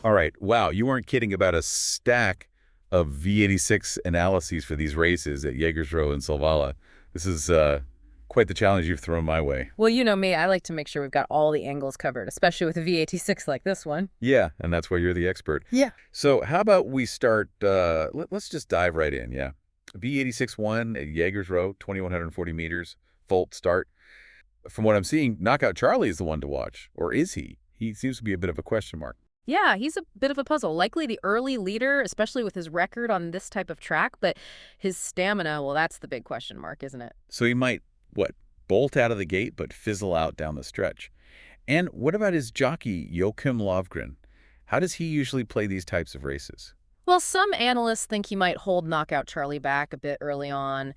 All right. Wow, you weren't kidding about a stack of V86 analyses for these races at Jägersro and Solvalla. This is quite the challenge you've thrown my way. Well, you know me, I like to make sure we've got all the angles covered, especially with a V86 like this one. Yeah, and that's why you're the expert. Yeah. So how about we start, let's just dive right in, yeah. V86 won at Jägersro, 2,140 meters, Volt start. From what I'm seeing, Knockout Charlie is the one to watch. Or is he? He seems to be a bit of a question mark. Yeah, he's a bit of a puzzle. Likely the early leader, especially with his record on this type of track, but his stamina, well, that's the big question mark, isn't it? So he might, what, bolt out of the gate but fizzle out down the stretch. And what about his jockey, Joachim Lovgren? How does he usually play these types of races? Well, some analysts think he might hold Knockout Charlie back a bit early on,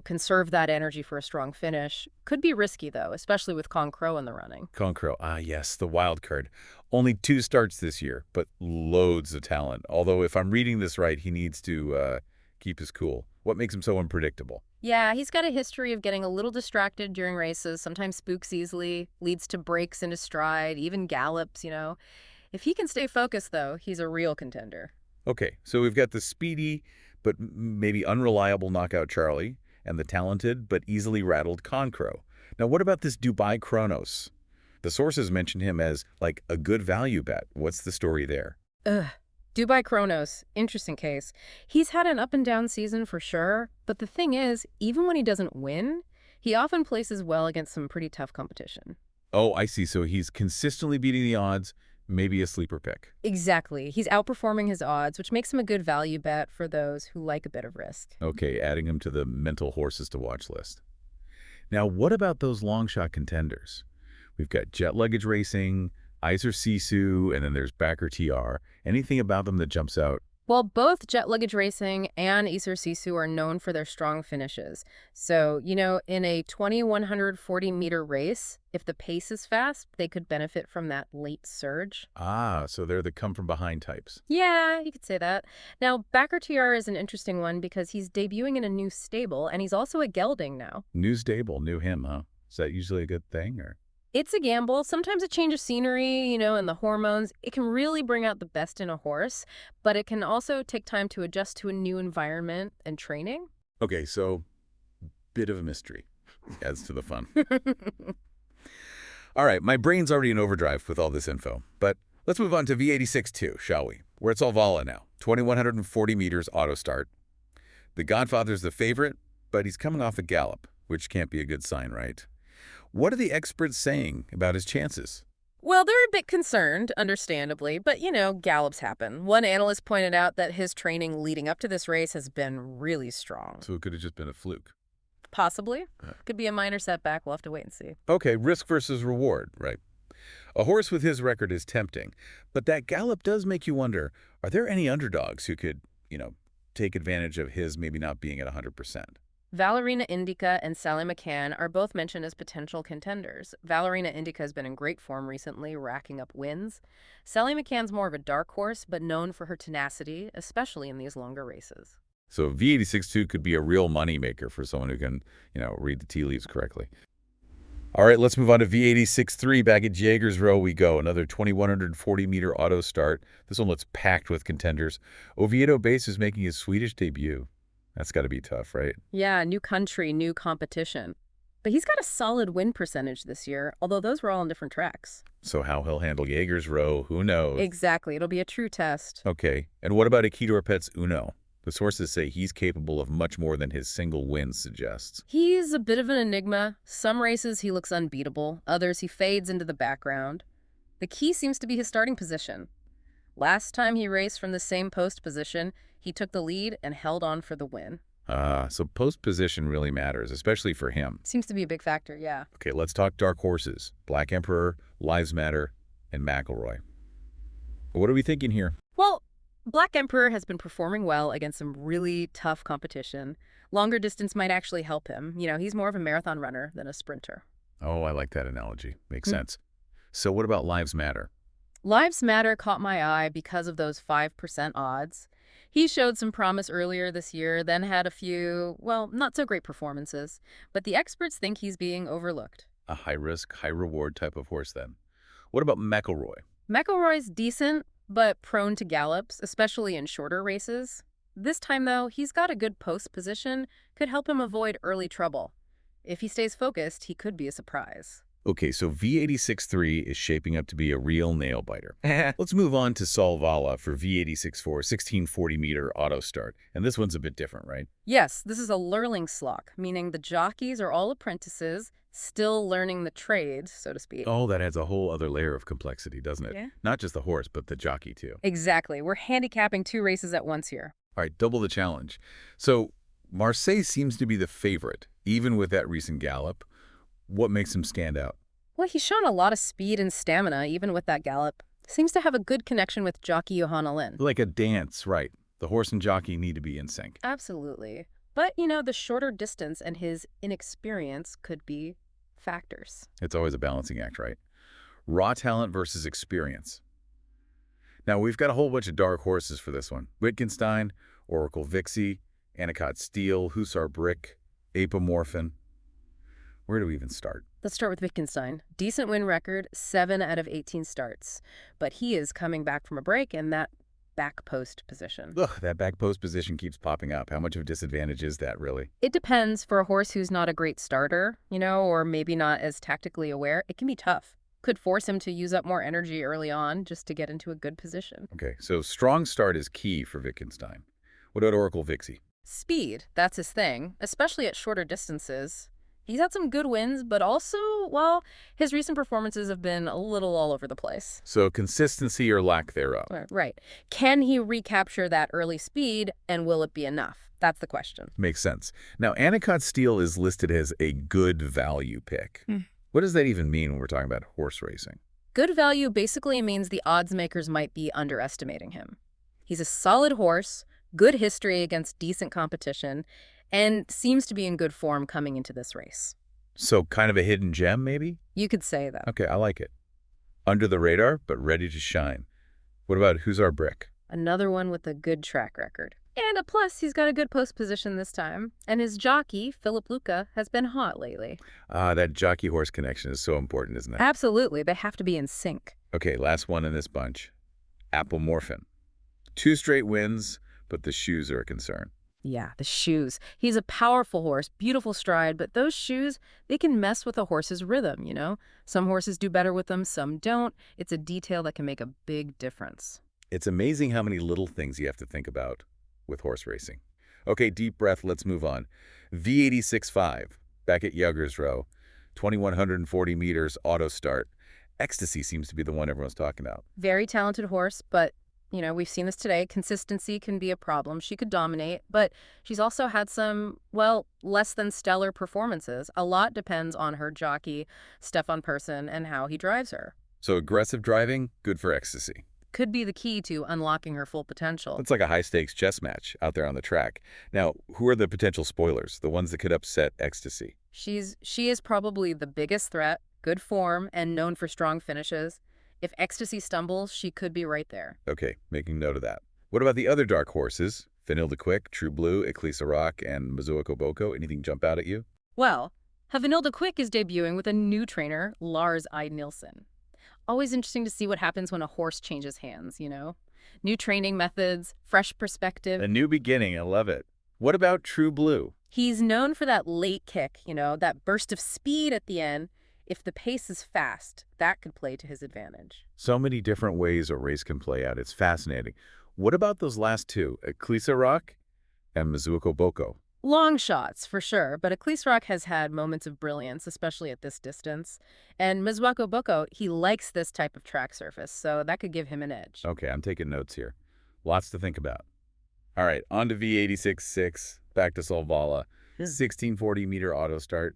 conserve that energy for a strong finish. Could be risky, though, especially with Con Crow in the running. Concro, yes, the wild card. Only 2 starts this year, but loads of talent. Although if I'm reading this right, he needs to keep his cool. What makes him so unpredictable? Yeah, he's got a history of getting a little distracted during races, sometimes spooks easily, leads to breaks into stride, even gallops. If he can stay focused, though, he's a real contender. Okay, so we've got the speedy but maybe unreliable Knockout Charlie and the talented but easily rattled Concro. Now, what about this Dubai Chronos? The sources mention him as, like, a good value bet. What's the story there? Ugh. Dubai Chronos, interesting case. He's had an up and down season for sure, but the thing is, even when he doesn't win, he often places well against some pretty tough competition. Oh, I see. So he's consistently beating the odds, maybe a sleeper pick. Exactly. He's outperforming his odds, which makes him a good value bet for those who like a bit of risk. Okay, adding him to the mental horses to watch list. Now, what about those long shot contenders? We've got Jet Luggage Racing, Iser Sisu, and then there's Backer TR. Anything about them that jumps out? Well, both Jet Luggage Racing and Isar Sisu are known for their strong finishes. So, in a 2,140-meter race, if the pace is fast, they could benefit from that late surge. So they're the come-from-behind types. Yeah, you could say that. Now, Backer TR is an interesting one because he's debuting in a new stable, and he's also a gelding now. New stable, new him, huh? Is that usually a good thing, or? It's a gamble. Sometimes a change of scenery, and the hormones, it can really bring out the best in a horse, but it can also take time to adjust to a new environment and training. Okay, so bit of a mystery. Adds to the fun. All right, my brain's already in overdrive with all this info, but let's move on to V86 2, shall we? We're at Solvalla now, 2,140 meters auto start. The Godfather's the favorite, but he's coming off a gallop, which can't be a good sign, right? What are the experts saying about his chances? Well, they're a bit concerned, understandably, but gallops happen. One analyst pointed out that his training leading up to this race has been really strong. So it could have just been a fluke. Possibly. Could be a minor setback. We'll have to wait and see. Okay, risk versus reward, right? A horse with his record is tempting, but that gallop does make you wonder, are there any underdogs who could, take advantage of his maybe not being at 100%? Valerina Indica and Sally McCann are both mentioned as potential contenders. Valerina Indica has been in great form recently, racking up wins. Sally McCann's more of a dark horse, but known for her tenacity, especially in these longer races. So V86-2 could be a real moneymaker for someone who can, read the tea leaves correctly. All right, let's move on to V86-3. Back at Jägersro we go. Another 2,140-meter auto start. This one looks packed with contenders. Oviedo Base is making his Swedish debut. That's got to be tough, right? Yeah, new country, new competition. But he's got a solid win percentage this year, although those were all on different tracks. So how he'll handle Jägersro, who knows? Exactly. It'll be a true test. Okay, and what about Isidore Pet's Uno? The sources say he's capable of much more than his single win suggests. He's a bit of an enigma. Some races he looks unbeatable. Others he fades into the background. The key seems to be his starting position. Last time he raced from the same post position, he took the lead and held on for the win. So post position really matters, especially for him. Seems to be a big factor, yeah. Okay, let's talk dark horses. Black Emperor, Lives Matter, and McElroy. What are we thinking here? Well, Black Emperor has been performing well against some really tough competition. Longer distance might actually help him. He's more of a marathon runner than a sprinter. Oh, I like that analogy. Makes sense. So what about Lives Matter? Lives Matter caught my eye because of those 5% odds. He showed some promise earlier this year, then had a few, well, not so great performances. But the experts think he's being overlooked. A high-risk, high-reward type of horse, then. What about McElroy? McElroy's decent, but prone to gallops, especially in shorter races. This time, though, he's got a good post position, could help him avoid early trouble. If he stays focused, he could be a surprise. Okay, so V86-3 is shaping up to be a real nail-biter. Let's move on to Solvalla for V86-4, 1640-meter auto start. And this one's a bit different, right? Yes, this is a Learlingslok, meaning the jockeys are all apprentices, still learning the trade, so to speak. Oh, that adds a whole other layer of complexity, doesn't it? Yeah. Not just the horse, but the jockey, too. Exactly. We're handicapping two races at once here. All right, double the challenge. So Marseille seems to be the favorite, even with that recent gallop. What makes him stand out? Well, he's shown a lot of speed and stamina, even with that gallop. Seems to have a good connection with jockey Johanna Lynn. Like a dance, right. The horse and jockey need to be in sync. Absolutely. But, you know, the shorter distance and his inexperience could be factors. It's always a balancing act, right? Raw talent versus experience. Now, we've got a whole bunch of dark horses for this one. Wittgenstein, Oracle Vixie, Anacott Steel, Hussar Brick, Apomorphin. Where do we even start? Let's start with Wittgenstein. Decent win record, 7 out of 18 starts. But he is coming back from a break in that back post position. Ugh, that back post position keeps popping up. How much of a disadvantage is that, really? It depends. For a horse who's not a great starter, you know, or maybe not as tactically aware, it can be tough. Could force him to use up more energy early on just to get into a good position. Okay, so strong start is key for Wittgenstein. What about Oracle Vixie? Speed, that's his thing, especially at shorter distances. He's had some good wins, but also, well, his recent performances have been a little all over the place. So consistency or lack thereof. Right. Can he recapture that early speed, and will it be enough? That's the question. Makes sense. Now, Anacott Steel is listed as a good value pick. What does that even mean when we're talking about horse racing? Good value basically means the odds makers might be underestimating him. He's a solid horse, good history against decent competition, and seems to be in good form coming into this race. So kind of a hidden gem, maybe? You could say that. Okay, I like it. Under the radar, but ready to shine. What about Hussar Brick? Another one with a good track record. And a plus, he's got a good post position this time. And his jockey, Philip Luca, has been hot lately. That jockey-horse connection is so important, isn't it? Absolutely. They have to be in sync. Okay, last one in this bunch. Apomorphin. 2 straight wins, but the shoes are a concern. Yeah, the shoes. He's a powerful horse, beautiful stride, but those shoes, they can mess with a horse's rhythm, you know? Some horses do better with them, some don't. It's a detail that can make a big difference. It's amazing how many little things you have to think about with horse racing. Okay, deep breath, let's move on. V86.5, back at Jägersro, 2,140 meters, auto start. Ecstasy seems to be the one everyone's talking about. Very talented horse, but, you know, we've seen this today. Consistency can be a problem. She could dominate, but she's also had some, well, less than stellar performances. A lot depends on her jockey, Stefan Persson, and how he drives her. So aggressive driving, good for Ecstasy. Could be the key to unlocking her full potential. It's like a high-stakes chess match out there on the track. Now, who are the potential spoilers, the ones that could upset Ecstasy? She is probably the biggest threat, good form, and known for strong finishes. If Ecstasy stumbles, she could be right there. Okay, making note of that. What about the other dark horses? Vanille Quick, True Blue, Eclisa Rock, and Mizuoko Boko? Anything jump out at you? Well, Havanilda Quick is debuting with a new trainer, Lars I. Nilsson. Always interesting to see what happens when a horse changes hands, you know? New training methods, fresh perspective. A new beginning, I love it. What about True Blue? He's known for that late kick, you know, that burst of speed at the end. If the pace is fast, that could play to his advantage. So many different ways a race can play out. It's fascinating. What about those last two, Eclisa Rock and Mizuoko Boko? Long shots, for sure, but Eclise Rock has had moments of brilliance, especially at this distance. And Mizuoko Boko, he likes this type of track surface, so that could give him an edge. Okay, I'm taking notes here. Lots to think about. All right, on to V86.6, back to Solvalla. 1640-meter auto start.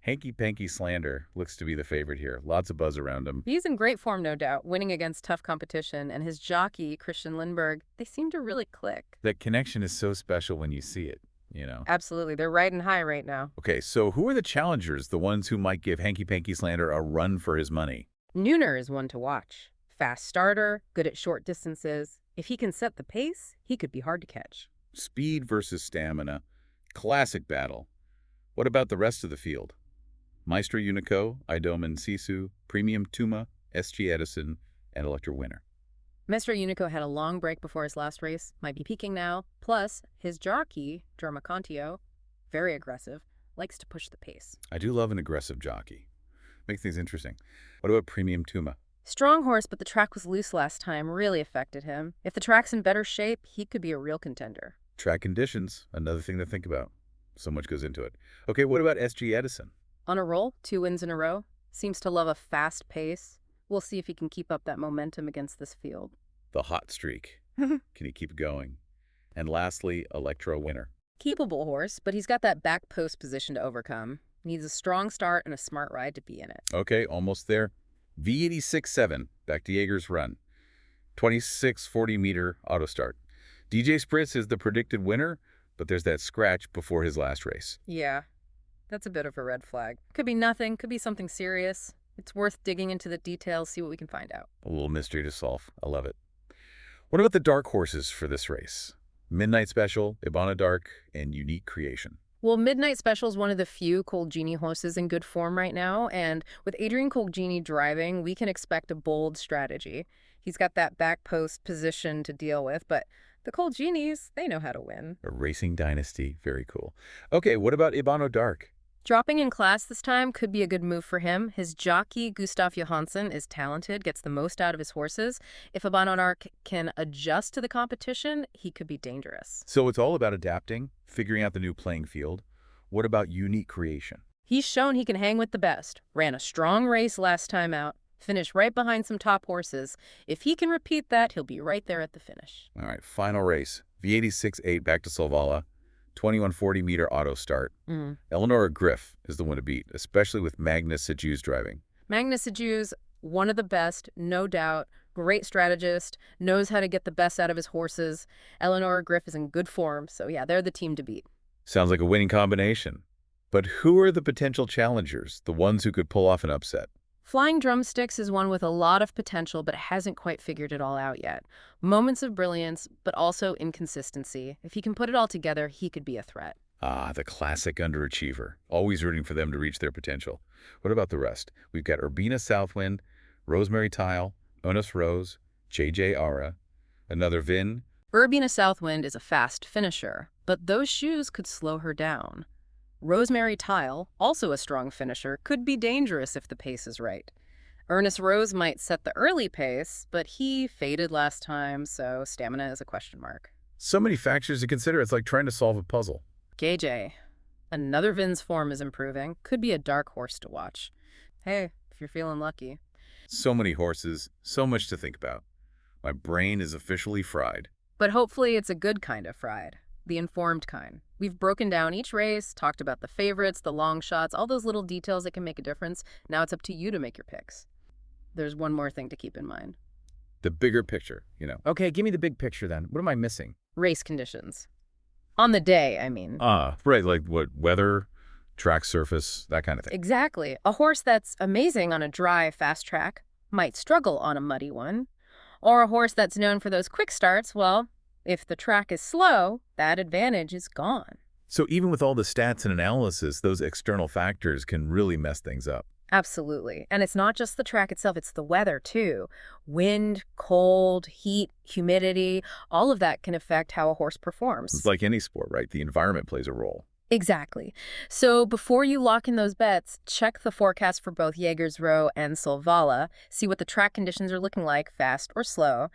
Hanky Panky Slander looks to be the favorite here. Lots of buzz around him. He's in great form, no doubt, winning against tough competition, and his jockey, Christian Lindberg, they seem to really click. That connection is so special when you see it, you know? Absolutely. They're riding high right now. Okay, so who are the challengers, the ones who might give Hanky Panky Slander a run for his money? Nooner is one to watch. Fast starter, good at short distances. If he can set the pace, he could be hard to catch. Speed versus stamina. Classic battle. What about the rest of the field? Maestro Unico, Idomen Sisu, Premium Tuma, SG Edison, and Electra Winner. Mr. Unico had a long break before his last race, might be peaking now. Plus, his jockey, Germacantio, very aggressive, likes to push the pace. I do love an aggressive jockey. Makes things interesting. What about Premium Tuma? Strong horse, but the track was loose last time, really affected him. If the track's in better shape, he could be a real contender. Track conditions, another thing to think about. So much goes into it. Okay, what about SG Edison? On a roll, 2 wins in a row. Seems to love a fast pace. We'll see if he can keep up that momentum against this field. The hot streak. Can he keep it going? And lastly, Electro Winner. Keepable horse, but he's got that back post position to overcome. Needs a strong start and a smart ride to be in it. Okay, almost there. V86-7, back to Jäger's Run. 2640-meter auto start. DJ Spritz is the predicted winner, but there's that scratch before his last race. Yeah, that's a bit of a red flag. Could be nothing, could be something serious. It's worth digging into the details, see what we can find out. A little mystery to solve. I love it. What about the dark horses for this race? Midnight Special, Ibana Dark, and Unique Creation. Well, Midnight Special is one of the few Cold Genie horses in good form right now, and with Adrian Cold Genie driving, we can expect a bold strategy. He's got that back post position to deal with, but the Cold Genies, they know how to win. A racing dynasty. Very cool. Okay, what about Ibano Dark? Dropping in class this time could be a good move for him. His jockey, Gustav Johansson, is talented, gets the most out of his horses. If Ibano Dark can adjust to the competition, he could be dangerous. So it's all about adapting, figuring out the new playing field. What about Unique Creation? He's shown he can hang with the best. Ran a strong race last time out. Finished right behind some top horses. If he can repeat that, he'll be right there at the finish. All right, final race. V86-8 back to Solvalla. 2140-meter auto start. Eleonora Griff is the one to beat, especially with Magnus Sajew's driving. Magnus Sajew's one of the best, no doubt. Great strategist, knows how to get the best out of his horses. Eleonora Griff is in good form, so yeah, they're the team to beat. Sounds like a winning combination. But who are the potential challengers, the ones who could pull off an upset? Flying Drumsticks is one with a lot of potential, but hasn't quite figured it all out yet. Moments of brilliance, but also inconsistency. If he can put it all together, he could be a threat. Ah, the classic underachiever. Always rooting for them to reach their potential. What about the rest? We've got Urbina Southwind, Rosemary Tile, Onus Rose, JJ Ara, another Vin. Urbina Southwind is a fast finisher, but those shoes could slow her down. Rosemary Tile, also a strong finisher, could be dangerous if the pace is right. Ernest Rose might set the early pace, but he faded last time, so stamina is a question mark. So many factors to consider. It's like trying to solve a puzzle. KJ, another Vin's form is improving. Could be a dark horse to watch. Hey, if you're feeling lucky. So many horses, so much to think about. My brain is officially fried. But hopefully it's a good kind of fried. The informed kind. We've broken down each race, talked about the favorites, the long shots, all those little details that can make a difference. Now it's up to you to make your picks. There's one more thing to keep in mind. The bigger picture, you know. Okay, give me the big picture then. What am I missing? Race conditions. On the day, I mean. Right, like what, weather, track surface, that kind of thing. Exactly. A horse that's amazing on a dry, fast track might struggle on a muddy one. Or a horse that's known for those quick starts, well, if the track is slow, that advantage is gone. So even with all the stats and analysis, those external factors can really mess things up. Absolutely. And it's not just the track itself, it's the weather too. Wind, cold, heat, humidity, all of that can affect how a horse performs. It's like any sport, right? The environment plays a role. Exactly. So before you lock in those bets, check the forecast for both Jägersro and Solvalla, see what the track conditions are looking like, fast or slow.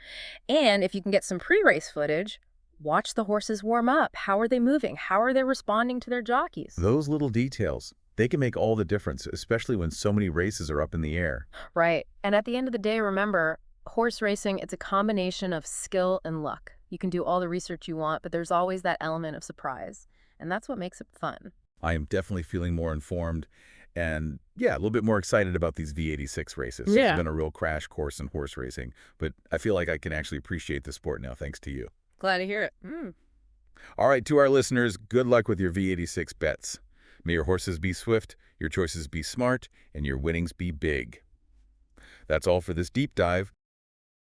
And if you can get some pre-race footage, watch the horses warm up. How are they moving? How are they responding to their jockeys? Those little details, they can make all the difference, especially when so many races are up in the air. Right. And at the end of the day, remember, horse racing, it's a combination of skill and luck. You can do all the research you want, but there's always that element of surprise. And that's what makes it fun. I am definitely feeling more informed and, yeah, a little bit more excited about these V86 races. Yeah. It's been a real crash course in horse racing, but I feel like I can actually appreciate the sport now thanks to you. Glad to hear it. All right, to our listeners, good luck with your V86 bets. May your horses be swift, your choices be smart, and your winnings be big. That's all for this deep dive.